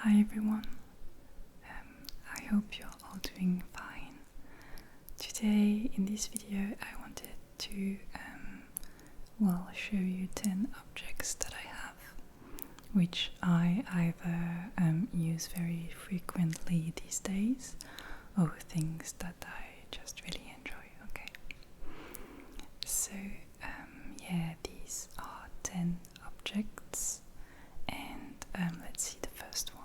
Hi everyone, I hope you're all doing fine. Today in this video I wanted to show you 10 objects that I have, which I either use very frequently these days or things that I just really enjoy, okay? So these are 10 objects and let's see the first one.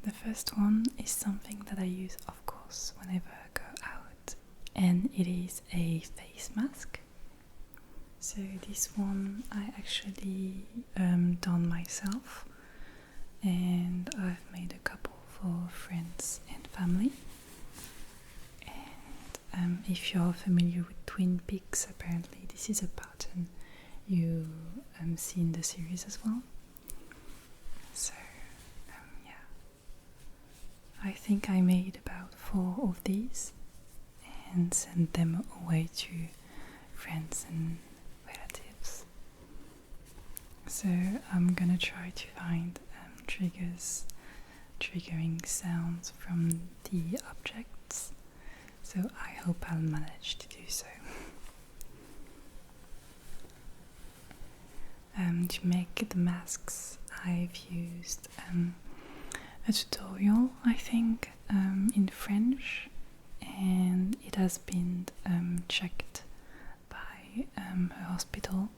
The first one is something that I use, of course, whenever I go out, and it is a face mask. So this one I actually done myself, and I've made a couple for friends and family. And if you're familiar with Twin Peaks, apparently this is a pattern you see in the series as well. So I think I made about 4 of these and sent them away to friends and relatives. So I'm gonna try to find triggering sounds from the objects. So I hope I'll manage to do so. To make the masks, I've used a tutorial, I think, in French, and it has been checked by a hospital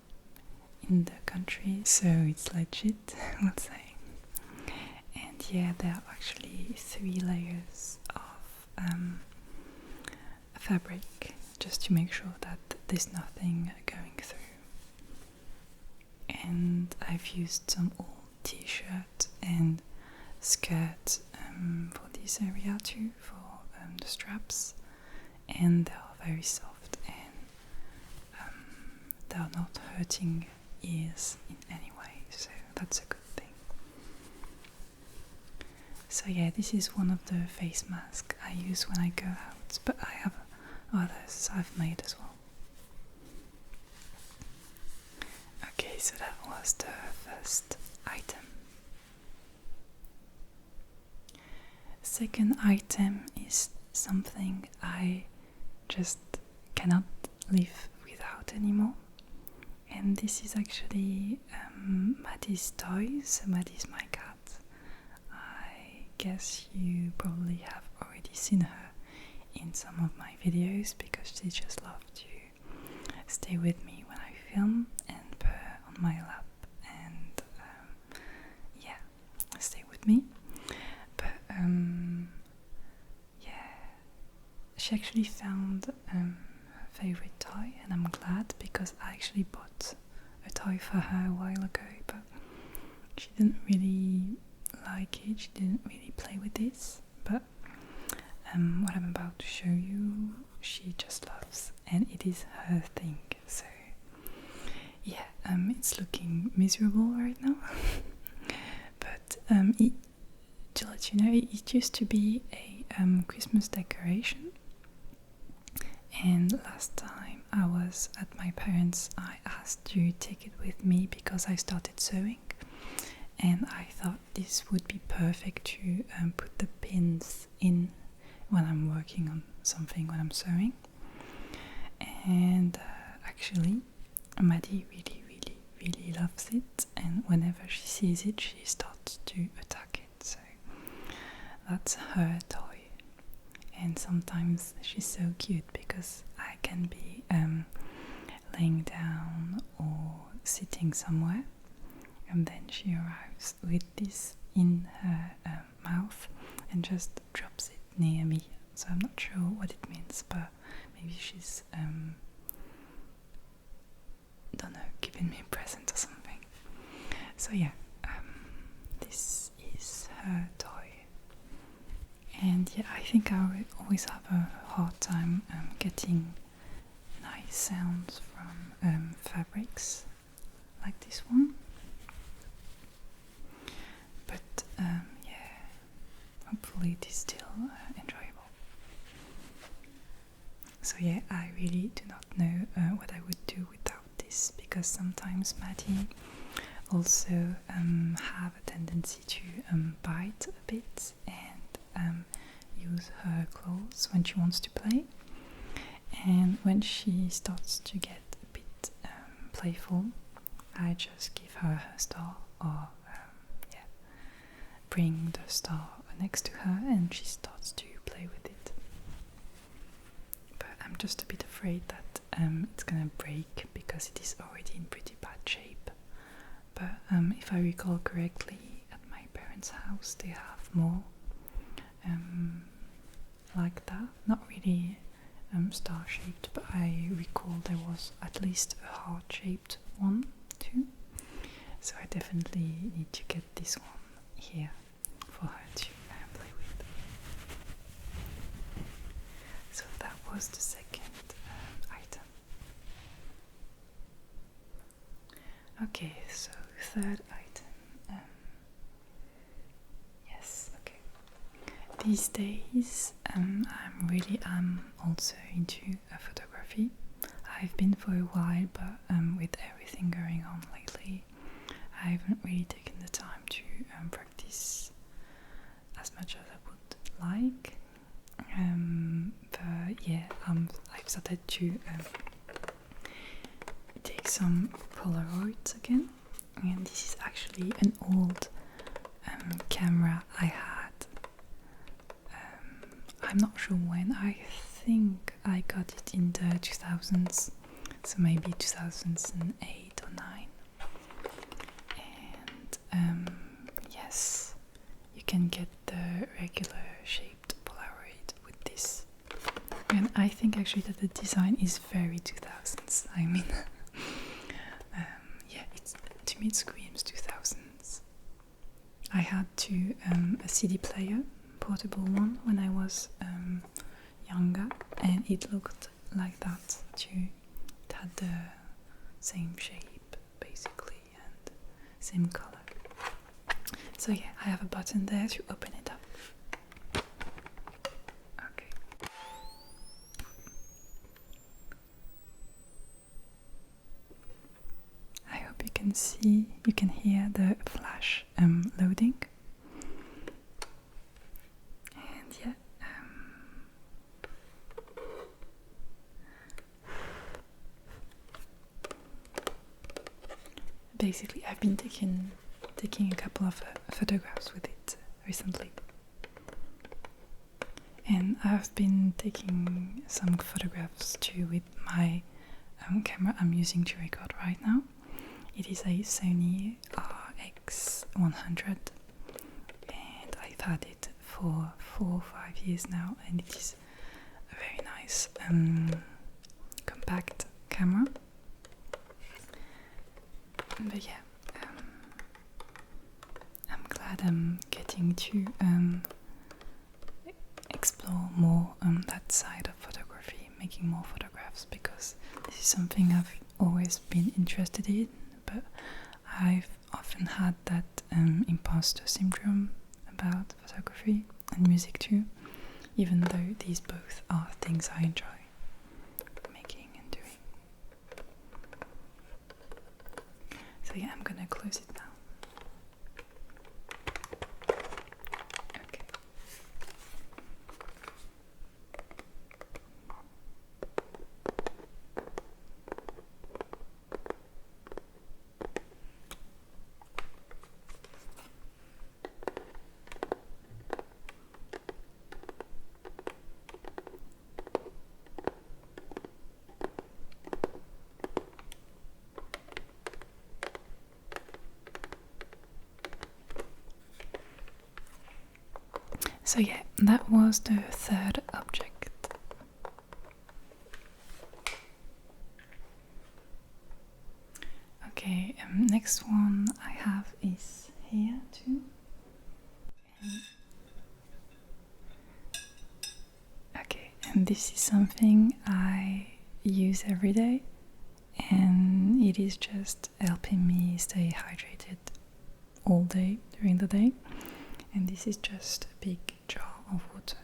in the country, so it's legit, we'll say. And yeah, there are actually 3 layers of fabric, just to make sure that there's nothing going through. And I've used some old t-shirt and skirt for this area too, for the straps, and they are very soft and they are not hurting ears in any way, so that's a good thing. So yeah, this is one of the face masks I use when I go out, but I have others I've made as well. Okay, so that was the first item. Second item is something I just cannot live without anymore, and this is actually Maddy's toys. Maddy is my cat. I guess you probably have already seen her in some of my videos because she just loves to stay with me when I film and purr on my lap and stay with me. But she actually found her favorite toy, and I'm glad because I actually bought a toy for her a while ago, but she didn't really like it, she didn't really play with this, but what I'm about to show you she just loves, and it is her thing. So yeah, it's looking miserable right now but to let you know, it used to be a Christmas decoration, and last time I was at my parents' I asked to take it with me because I started sewing, and I thought this would be perfect to put the pins in when I'm working on something, when I'm sewing. And actually Maddy really loves it, and whenever she sees it she starts to attack it, so that's her toy. And sometimes she's so cute because I can be laying down or sitting somewhere, and then she arrives with this in her mouth and just drops it near me. So I'm not sure what it means, but maybe she's don't know, giving me a present or something. So yeah, this is her toy. And yeah, I think I always have a hard time getting nice sounds from fabrics like this one. But hopefully it is still enjoyable. So yeah, I really do not know what I would do without this, because sometimes Maddy also have a tendency to bite a bit and use her claws when she wants to play. And when she starts to get a bit playful, I just give her her star, or bring the star next to her, and she starts to play with it. But I'm just a bit afraid that it's gonna break because it is already in pretty bad shape. But if I recall correctly, at my parents' house they have more like that. Not really star shaped, but I recall there was at least a heart shaped one too. So I definitely need to get this one here for her to play with. So that was the second item. Okay, so third item. Yes, okay. These days I'm also into photography. I've been for a while, but with everything going on lately, I haven't really taken the time to practice as much as I would like. But yeah, I've started to take some polaroids again, and this is actually an old camera I had. I'm not sure when. I think I got it in the 2000s, so maybe 2008 or 9. And yes, you can get the regular shaped polaroid with this. And I think actually that the design is very 2000s. I mean, yeah, to me it screams 2000s. I had a CD player, portable one, when I was younger, and it looked like that too. It had the same shape basically and same color. So yeah, I have a button there to open it up. Okay. I hope you can hear the flash loading. And yeah, basically I've been taking a couple of photographs with it recently, and I've been taking some photographs too with my camera I'm using to record right now. It is a Sony RX100, and I've had it for 4 or 5 years now, and it is a very nice compact camera. But yeah, I'm glad I'm getting to explore more that side of photography, making more photographs, because this is something I've always been interested in, but I've often had that imposter syndrome about photography and music too, even though these both are things I enjoy making and doing. So yeah, I'm gonna close it now. Okay. So yeah, that was the third object. Okay, next one I have is here too. Okay, and this is something I use every day, and it is just helping me stay hydrated all day during the day. And this is just a big jar of water,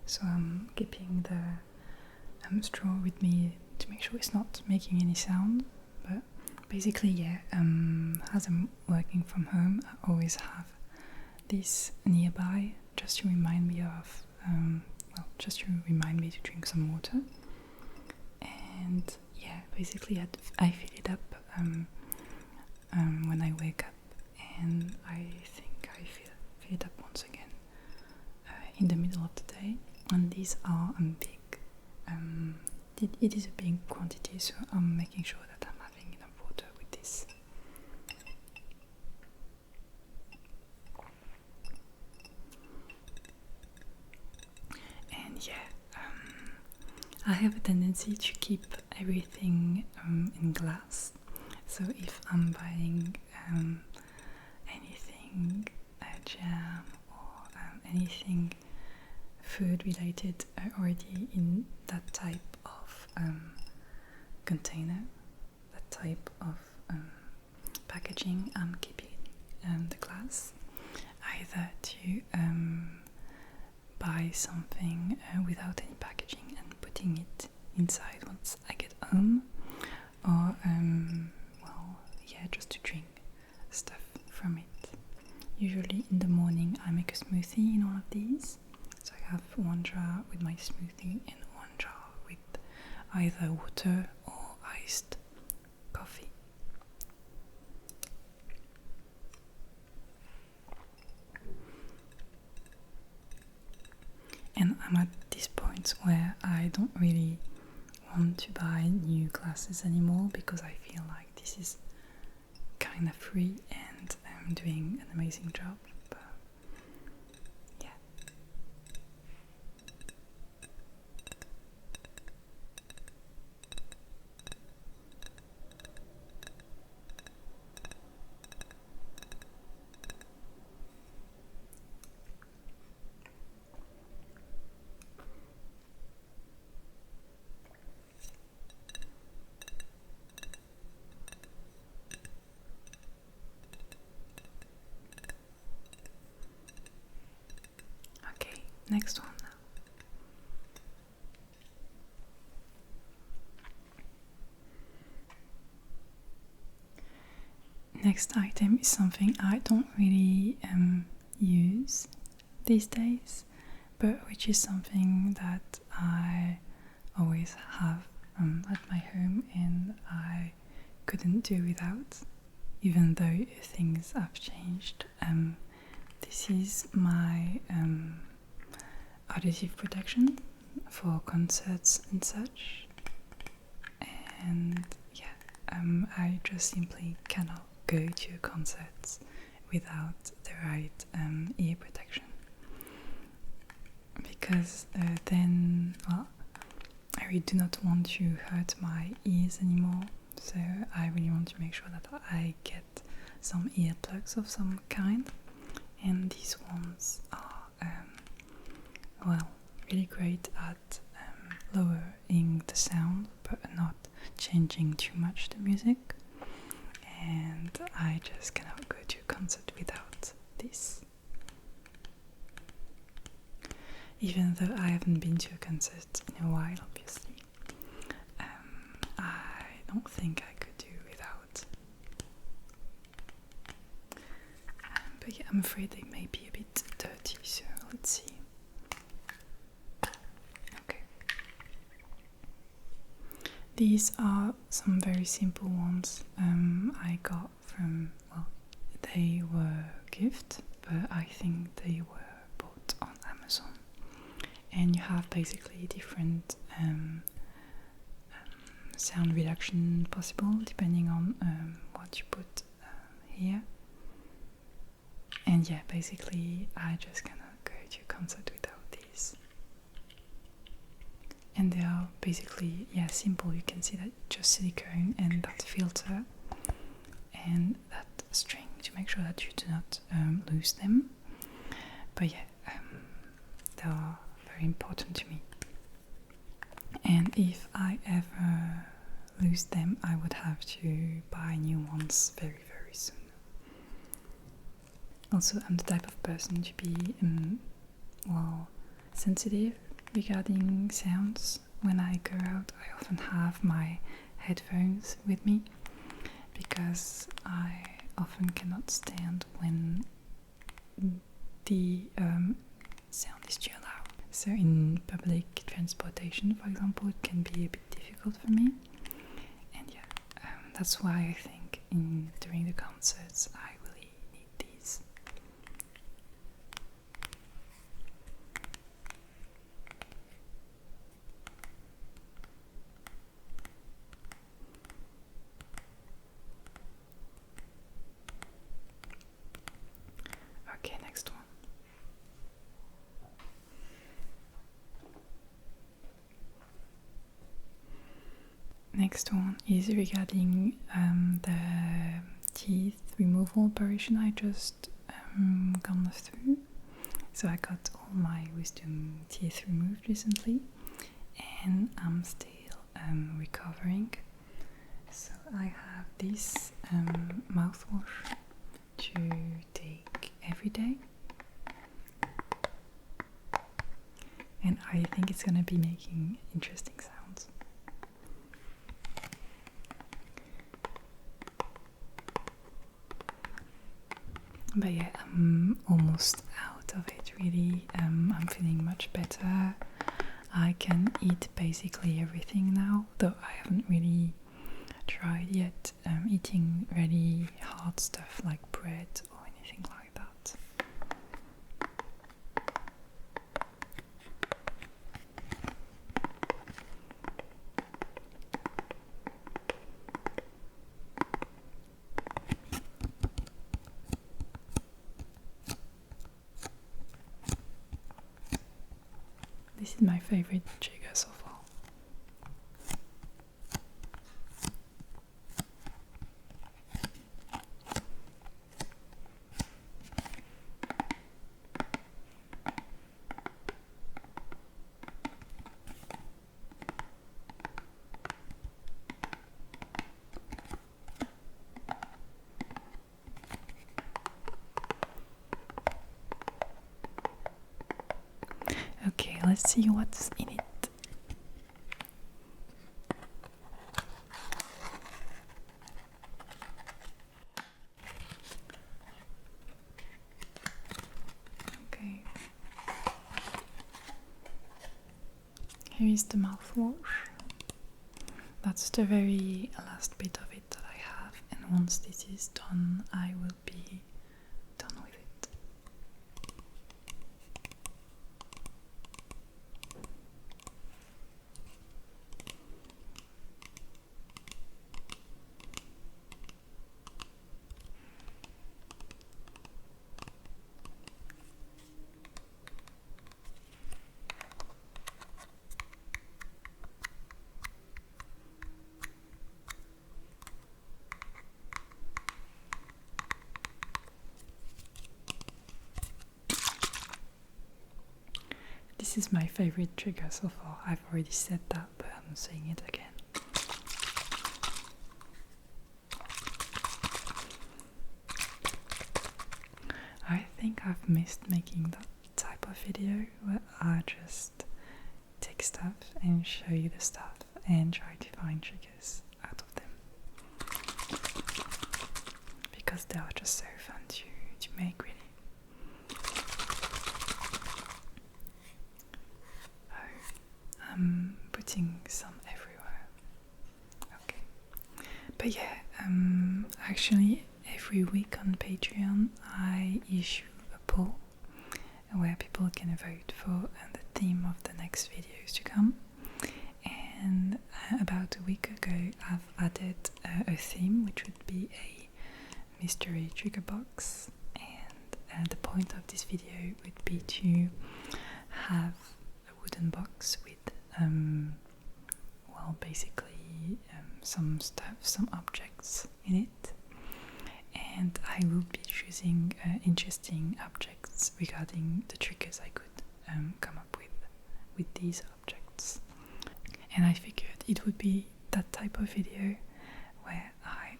so I'm keeping the straw with me to make sure it's not making any sound, but basically, yeah, as I'm working from home, I always have this nearby just to remind me of, just to remind me to drink some water. And yeah, basically, I fill it up when I wake up, and I think I fill it up once again in the middle of the day. And these are big. It is a big quantity, so I'm making sure that I'm having enough water with this. And yeah, I have a tendency to keep everything in glass. So if I'm buying anything, jam or anything food related, already in that type of container, that type of packaging, I'm keeping the glass. Either to buy something without any packaging and putting it inside once I get home, or just to drink stuff from it. Usually in the morning I make a smoothie in one of these. So I have one jar with my smoothie and one jar with either water or iced coffee. And I'm at this point where I don't really want to buy new glasses anymore, because I feel like this is kind of free and I'm doing an amazing job. But yeah. Next one now. Next item is something I don't really use these days, but which is something that I always have at my home and I couldn't do without, even though things have changed. This is my auditive protection for concerts and such, and yeah, I just simply cannot go to concerts without the right ear protection, because then, I really do not want to hurt my ears anymore, so I really want to make sure that I get some earplugs of some kind, and these ones are really great at lowering the sound but not changing too much the music, and I just cannot go to a concert without this. Even though I haven't been to a concert in a while, obviously, I don't think I could do without. But yeah, I'm afraid they may be a bit dirty, so let's see. These are some very simple ones I got from, they were gift, but I think they were bought on Amazon. And you have basically different sound reduction possible depending on what you put here. And yeah, basically I just cannot go to a concert without these. And they are basically, simple. You can see that just silicone and that filter and that string to make sure that you do not lose them. But yeah, they are very important to me. And if I ever lose them, I would have to buy new ones very, very soon. Also, I'm the type of person to be, sensitive regarding sounds. When I go out, I often have my headphones with me, because I often cannot stand when the sound is too loud. So in public transportation, for example, it can be a bit difficult for me. And yeah, that's why I think during the concerts I really need these. Okay, next one. Next one is regarding the teeth removal operation I just gone through. So I got all my wisdom teeth removed recently, and I'm still recovering. So I have this mouthwash to take every day, and I think it's gonna be making interesting sounds. But yeah, I'm almost out of it really. I'm feeling much better. I can eat basically everything now, though I haven't really tried yet eating really hard stuff like bread or anything like that. This is my favorite trigger so far. Okay, let's see what's in it. Okay. Here is the mouthwash. That's the very last bit of it that I have, and once this is done, I will be done with it. This is my favorite trigger so far. I've already said that, but I'm saying it again. I think I've missed making that type of video where I just take stuff and show you the stuff and try to find triggers out of them, because they are just so fun to make, really. I'm putting some everywhere. Okay. But yeah, actually every week on Patreon I issue a poll where people can vote for the theme of the next videos to come. And about a week ago I've added a theme, which would be a mystery trigger box, and the point of this video would be to have a wooden box with well, basically some stuff, some objects in it, and I will be choosing interesting objects regarding the triggers I could come up with these objects. And I figured it would be that type of video where I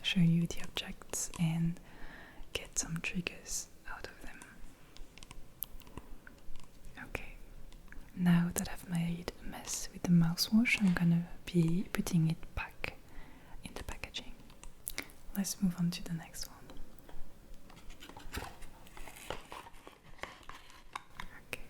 show you the objects and get some triggers out of them. Okay, now that I've made a mess with the mouthwash, I'm gonna be putting it back in the packaging. let's move on to the next one. Okay.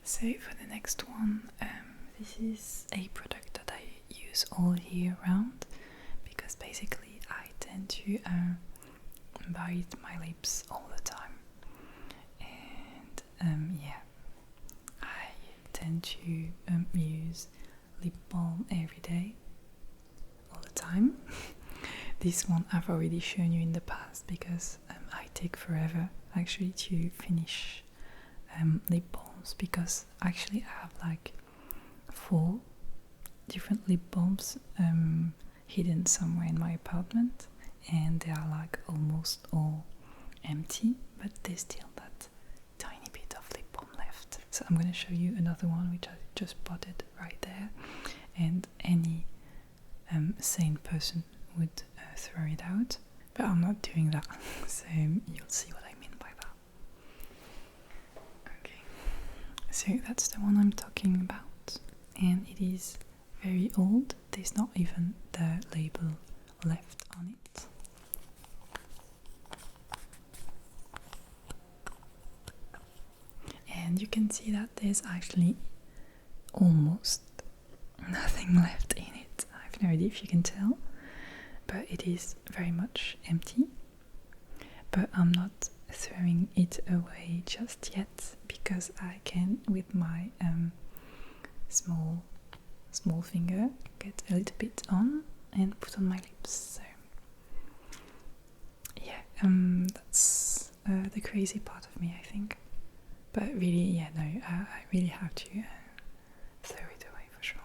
So for the next one, this is a product that I use all year round because basically I tend to bite my lips all the time, and yeah, I tend to use lip balm every day, all the time. This one I've already shown you in the past because I take forever actually to finish lip balms, because actually I have like 4 different lip balms hidden somewhere in my apartment, and they are like almost all empty, but there's still that tiny bit of lip balm left. So I'm going to show you another one which I just spotted right there, and any sane person would throw it out, but I'm not doing that. So you'll see what I mean by that. Okay, so that's the one I'm talking about, and it is very old. There's not even the label left on it. And you can see that there's actually almost nothing left in it. I have no idea if you can tell, but it is very much empty. But I'm not throwing it away just yet because I can, with my small finger, get a little bit on and put on my lips. So yeah, that's the crazy part of me, I think. But really, yeah, no, I really have to throw it away for sure.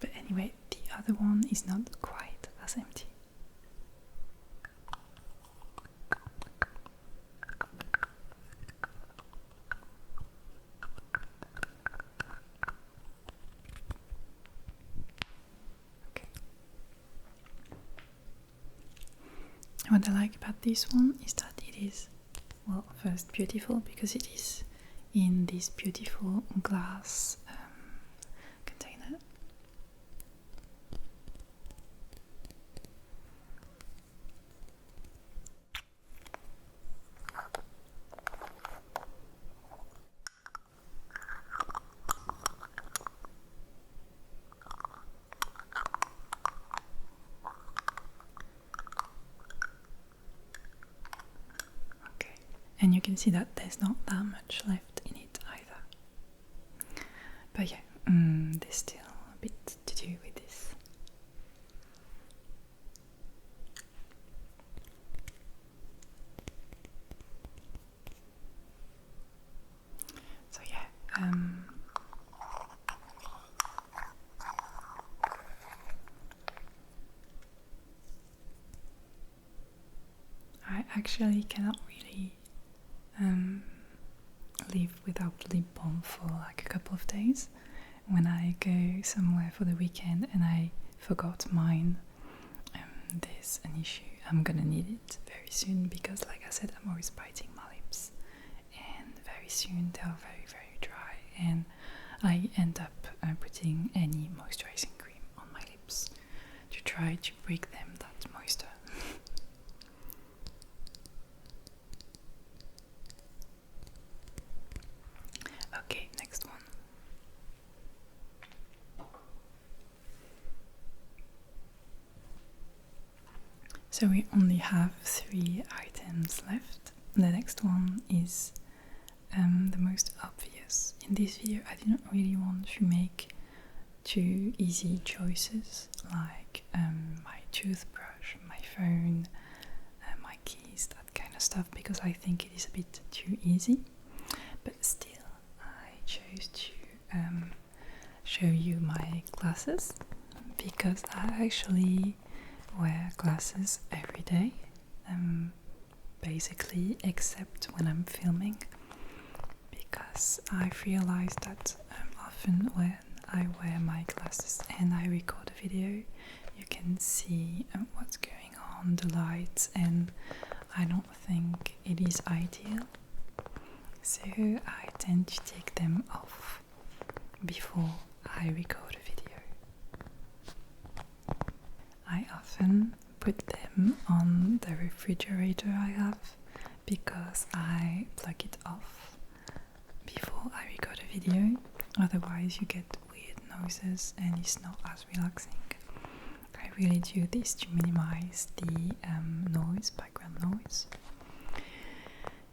But anyway, the other one is not quite as empty. Okay. What I like about this one is that it is, well, first beautiful because it is in this beautiful glass container. Okay, and you can see that there's not that much left in it either. But yeah, there's still a bit to do with this. So yeah, I actually cannot really live without lip balm for like a couple of days. When I go somewhere for the weekend and I forgot mine, there's an issue. I'm gonna need it very soon because, like I said, I'm always biting my lips, and very soon they are very, very dry, and I end up putting any moisturizing cream on my lips to try to break them that moisture. Okay, next one. So we only have 3 items left. The next one is the most obvious. In this video I didn't really want to make too easy choices like my toothbrush, my phone, my keys, that kind of stuff, because I think it is a bit too easy. But still, I chose to show you my glasses because I actually wear glasses every day, basically, except when I'm filming, because I've realized that often when I wear my glasses and I record a video, you can see what's going on, the lights, and I don't think it is ideal. So I tend to take them off before I record a video. I often put them on the refrigerator I have because I plug it off before I record a video, otherwise you get weird noises and it's not as relaxing. I really do this to minimize the background noise.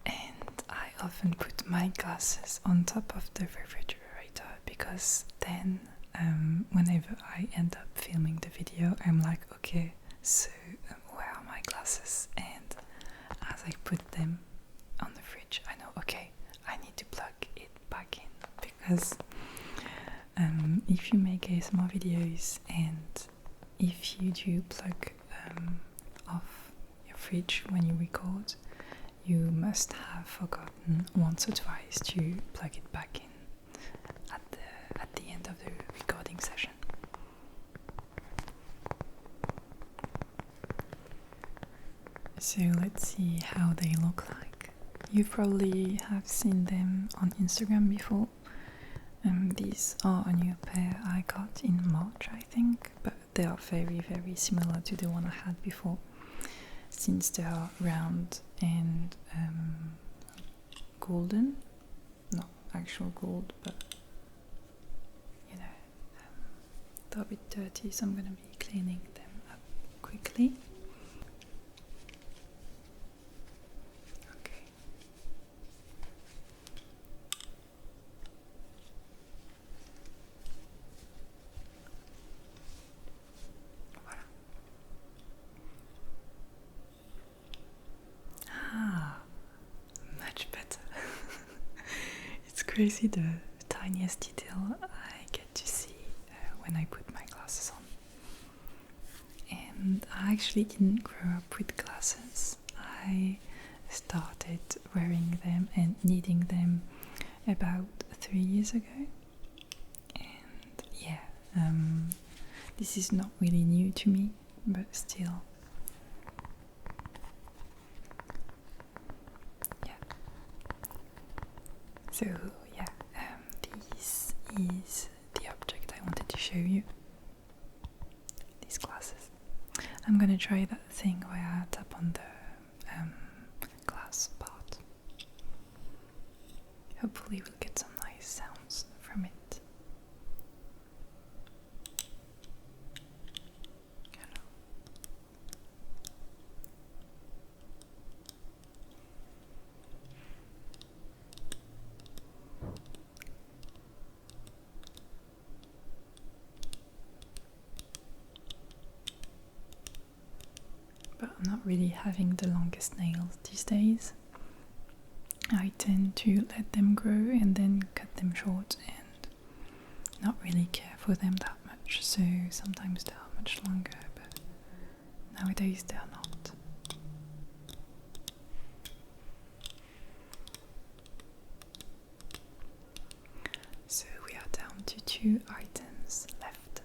And I often put my glasses on top of the refrigerator because then whenever I end up filming the video, I'm like, okay, so where are my glasses? And as I put them on the fridge, I know, okay, I need to plug it back in, because if you make ASMR videos and if you do plug off your fridge when you record, you must have forgotten once or twice to plug it back in at the end of the recording session. So let's see how they look like. You probably have seen them on Instagram before. These are a new pair I got in March, I think, but they are very, very similar to the one I had before, since they are round and golden. Not actual gold, but you know, they're a bit dirty, so I'm going to be cleaning them up quickly. Okay. Voilà. Much better. It's crazy the tiniest detail I get to see when I put my glasses on. And I actually didn't grow up with glasses. I started wearing them and needing them about 3 years ago. And yeah, this is not really new to me, but still. So yeah, this is the object I wanted to show you. These glasses. I'm gonna try that thing where I tap on the glass part. Hopefully we'll get some nice sounds from it. But I'm not really having the longest nails these days. I tend to let them grow and then cut them short and not really care for them that much, so sometimes they are much longer, but nowadays they are not. So we are down to 2 items left.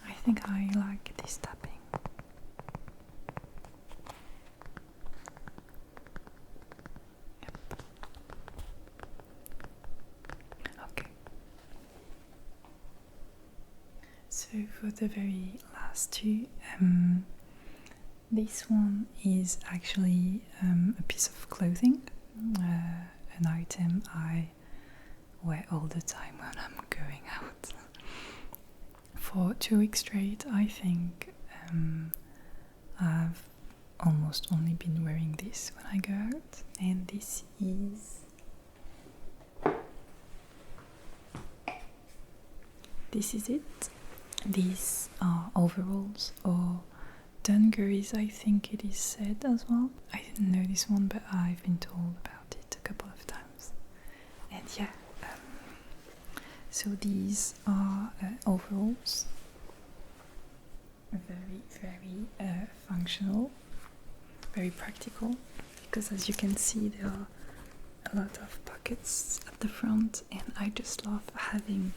I think I like this tapping. Yep. Okay. So for the very last 2, this one is actually a piece of clothing, an item I wear all the time when I'm going out. For 2 weeks straight, I think I've almost only been wearing this when I go out, and this is it. these are overalls or dungarees, I think it is said as well. I didn't know this one, but I've been told about it a couple of times. And yeah, so these are overalls, very functional, very practical, because as you can see there are a lot of pockets at the front, and I just love having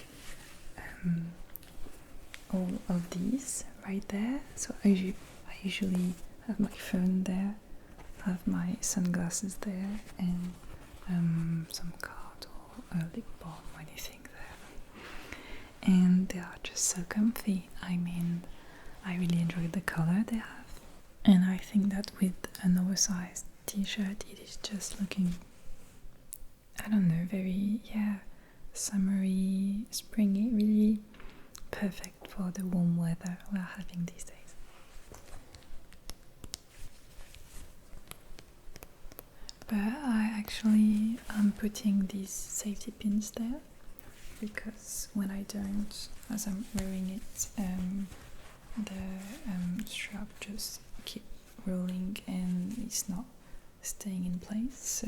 all of these right there. So I usually have my phone there, have my sunglasses there, and some card or a lip balm or anything there. And they are just so comfy. I mean, I really enjoy the color they have. And I think that with an oversized t-shirt, it is just looking, I don't know, very, summery, springy, really perfect for the warm weather we're having these days. But I actually am putting these safety pins there because when I don't, as I'm wearing it, the strap just keep rolling and it's not staying in place, so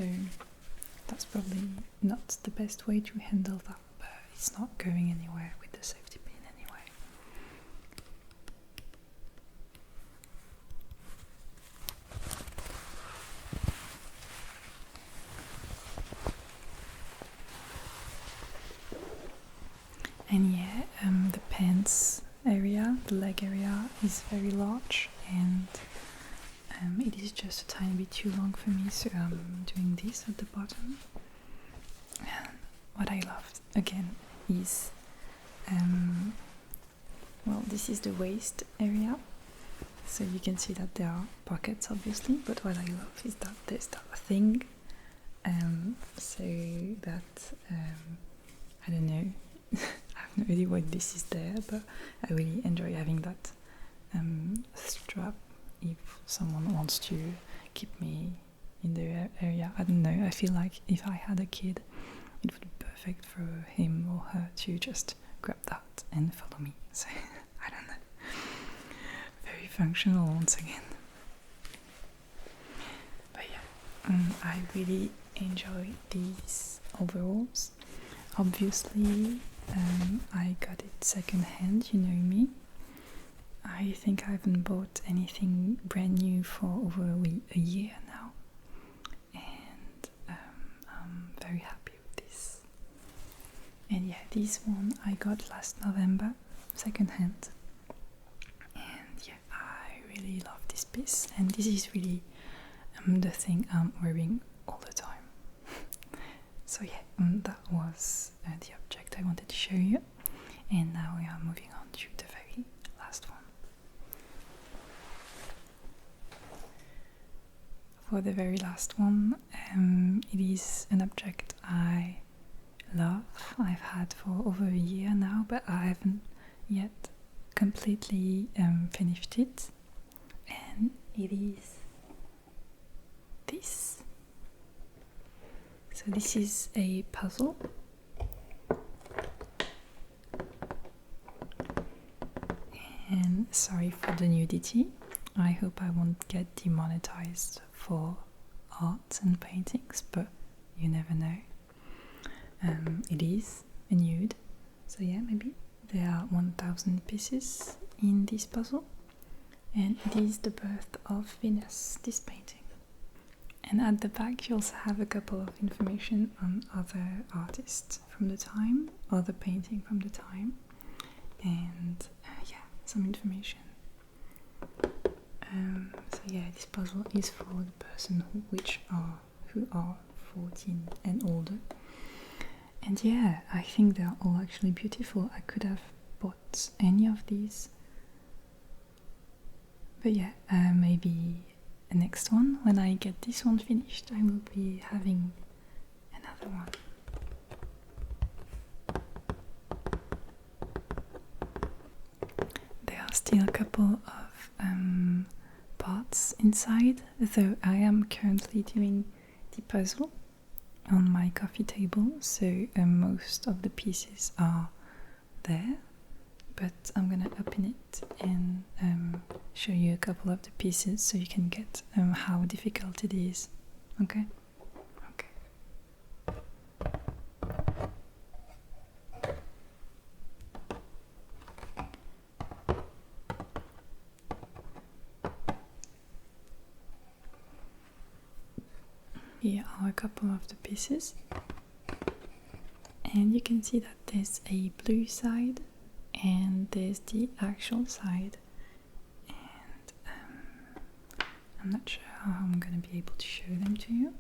that's probably not the best way to handle that, but it's not going anywhere with the safety pin anyway. And yeah, the pants area, the leg area is very large, and it is just a tiny bit too long for me, so I'm doing this at the bottom. And what I loved again is, well, this is the waist area, so you can see that there are pockets obviously, but what I love is that there's that thing, so that, I don't know, I have no idea why this is there, but I really enjoy having that strap if someone wants to keep me in the area. I don't know, I feel like if I had a kid, it would be perfect for him or her to just grab that and follow me. So, I don't know. Very functional once again. But yeah, I really enjoy these overalls. Obviously, I got it second hand, you know me. I think I haven't bought anything brand new for over a year now, and I'm very happy with this. And yeah, this one I got last November, second hand, and yeah, I really love this piece, and this is really the thing I'm wearing all the time. So yeah, that was the object I wanted to show you, and now we are moving on to the very last one. For the very last one, it is an object I love. I've had for over a year now, but I haven't yet completely finished it, and it is this. So this is a puzzle, and sorry for the nudity, I hope I won't get demonetized for art and paintings, but you never know. It is a nude, so yeah, maybe there are 1000 pieces in this puzzle, and it is the birth of Venus, this painting. And at the back you also have a couple of information on other artists from the time, other painting from the time, and yeah, some information. So yeah, this puzzle is for the person who are 14 and older. And yeah, I think they are all actually beautiful. I could have bought any of these, but yeah, maybe the next one, when I get this one finished, I will be having another one. There are still a couple of parts inside, though I am currently doing the puzzle on my coffee table, so most of the pieces are there, but I'm gonna open it and show you a couple of the pieces so you can get how difficult it is. Okay? Okay. Here are a couple of the pieces, and you can see that there's a blue side and there's the actual side, and I'm not sure how I'm gonna be able to show them to you,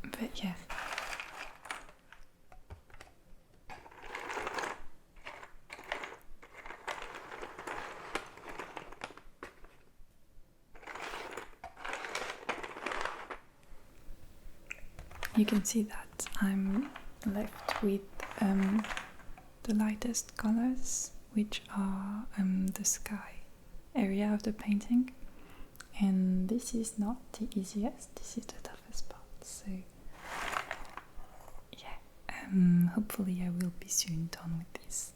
but yeah. You can see that I'm left with the lightest colors, which are the sky area of the painting, and this is not the easiest, this is the toughest part, so yeah, hopefully I will be soon done with this.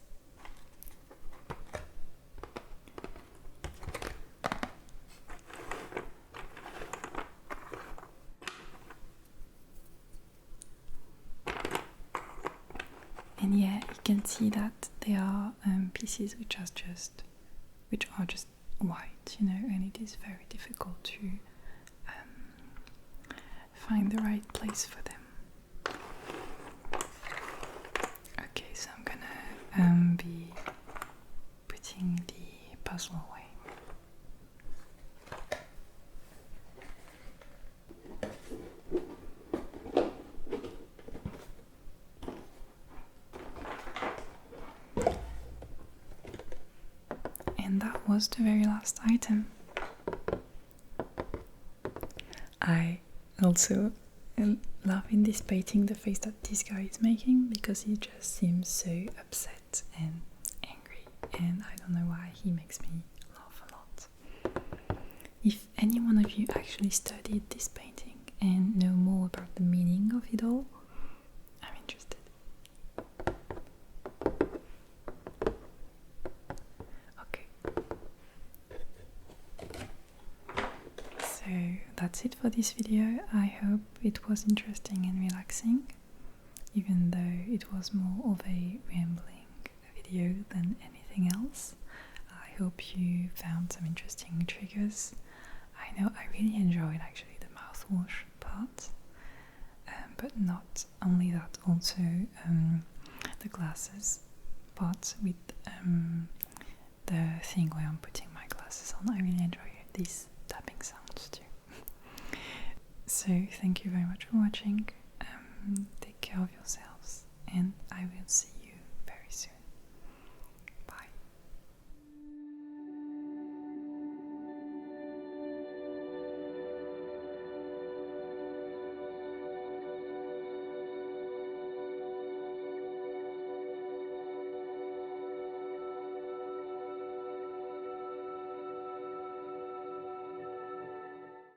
And yeah, you can see that there are pieces which are just white, you know, and it is very difficult to find the right place for them. Okay, so I'm gonna be putting the puzzle away. And that was the very last item. I also love in this painting the face that this guy is making, because he just seems so upset and angry, and I don't know why he makes me laugh a lot. If any one of you actually studied this painting and know more about the meaning of it all, I'm interested. Okay. So that's it for this video. I hope it was interesting and relaxing, even though it was more of a rambling video than anything else. I hope you found some interesting triggers. I know I really enjoyed actually the mouthwash part, but not only that, also the glasses part with the thing where I'm putting my glasses on. I really enjoy these tapping sounds too. So thank you very much for watching. Take care of yourselves, and I will see